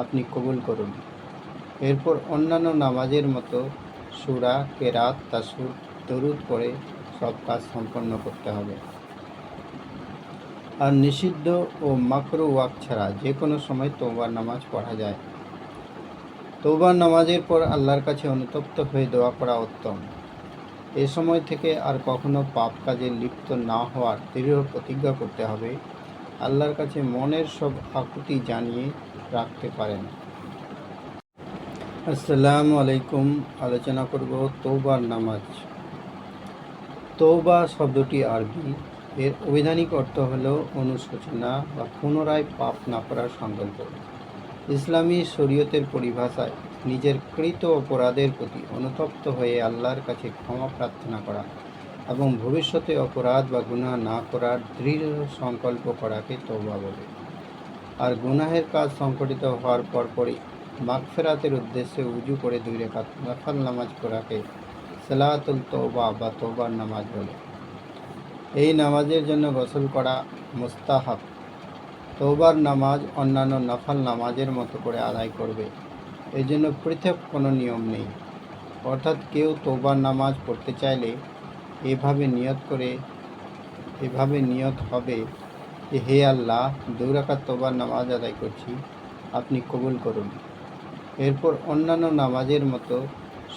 আপনি কবুল করুন। এরপর অন্যান্য নামাজের মতো সূরা, কেরাত, তাশহুদ, দরুদ পড়ে সব কাজ সম্পন্ন করতে হবে। আর নিষিদ্ধ ও মাকরুহ ওয়াক্ত ছাড়া যে কোনো সময় তওবার নামাজ পড়া যায়। তওবার নামাজের পর আল্লাহর কাছে অনুতপ্ত হয়ে দোয়া করা উত্তম। এ সময় থেকে আর কখনো পাপ কাজে লিপ্ত না হওয়ার দৃঢ় প্রতিজ্ঞা করতে হবে। আল্লাহর কাছে মনের সব আকুতি জানিয়ে রাখতে পারেন। আসসালামু আলাইকুম। আলোচনা করব তওবার নামাজ। তওবা শব্দটি আরবি। এর অভিধানিক অর্থ হল অনুশোচনা বা পুনরায় পাপ না করার সংকল্প। ইসলামী শরীয়তের পরিভাষায় নিজের কৃত অপরাধের প্রতি অনুতপ্ত হয়ে আল্লাহর কাছে ক্ষমা প্রার্থনা করা এবং ভবিষ্যতে অপরাধ বা গুনাহ না করার দৃঢ় সংকল্প করাকে তওবা বলে। আর গুনাহের কাজ সংঘটিত হওয়ার পরপরই মাগফিরাতের উদ্দেশ্যে উজু করে 2 রাকাত নফল নামাজ পড়াকে সালাতুল তওবা বা তওবার নামাজ বলে। এই নামাজের জন্য গোসল করা মুস্তাহাব। তওবার নামাজ অন্যান্য নফল নামাজের মতো করে আদায় করবে, এই জন্য পৃথক কোনো নিয়ম নেই। অর্থাৎ কেউ তওবার নামাজ পড়তে চাইলে এভাবে নিয়ত হবে যে, হে আল্লাহ, 2 রাকাত তওবার নামাজ আদায় করছি, আপনি কবুল করুন। এরপর অন্যান্য নামাজের মতো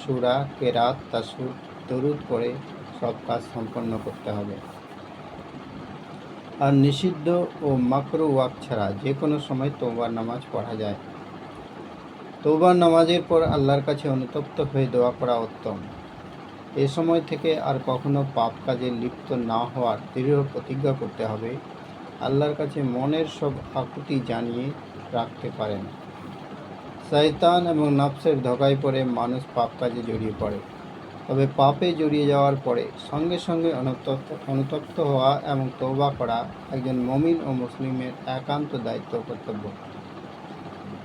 সূরা, কেরাত, তাশহুদ, দরুদ পড়ে সব কাজ সম্পন্ন করতে হবে। আর নিষিদ্ধ ও মাকরুহ ওয়াক্ত ছাড়া যে কোনো সময় তওবার নামাজ পড়া যায়। তওবার নামাজের পর আল্লাহর কাছে অনুতপ্ত হয়ে দোয়া করা উত্তম। এ সময় থেকে আর কখনো পাপ কাজে লিপ্ত না হওয়ার দৃঢ় প্রতিজ্ঞা করতে হবে। আল্লাহর কাছে মনের সব আকুতি জানিয়ে রাখতে পারেন। শয়তান এবং নফসের ধোঁকায় পড়ে মানুষ পাপ কাজে জড়িয়ে পড়ে। তবে পাপে জড়িয়ে যাওয়ার পরে সঙ্গে সঙ্গে অনুতপ্ত হওয়া এবং তওবা করা একজন মুমিন ও মুসলিমের একান্ত দায়িত্ব ও কর্তব্য।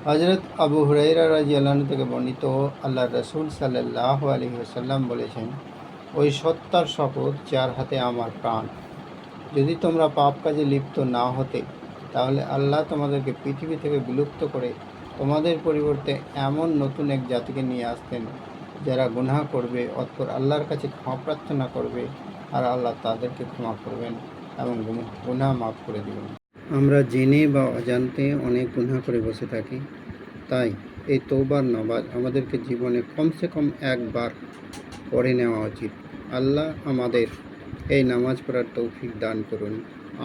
হযরত আবু হুরায়রা রাদিয়াল্লাহু আনহু থেকে বর্ণিত, আল্লাহর রাসূল সাল্লাল্লাহু আলাইহি ওয়াসাল্লাম বলেছেন, ওই সত্তার শপথ যার হাতে আমার প্রাণ, যদি তোমরা পাপ কাজে লিপ্ত না হতে, তাহলে আল্লাহ তোমাদেরকে পৃথিবী থেকে বিলুপ্ত করে তোমাদের পরিবর্তে এমন নতুন এক জাতিকে নিয়ে আসতেন যারা গুনাহ করবে, অতঃপর আল্লাহর কাছে ক্ষমা প্রার্থনা করবে, আর আল্লাহ তাদেরকে ক্ষমা করবেন এবং গুনাহ মাফ করে দেবেন। আমরা জেনে বা অজান্তে অনেক গুনাহ করে বসে থাকি। তাই এই তওবার নামাজ আমাদেরকে জীবনে কমসে কম একবার পড়ে নেওয়া উচিত। আল্লাহ আমাদের এই নামাজ পড়ার তৌফিক দান করুন।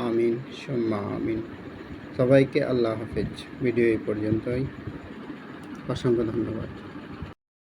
আমিন সুম্মা আমিন। সবাইকে আল্লাহ হাফেজ। ভিডিও এই পর্যন্তই। অসংখ্য ধন্যবাদ।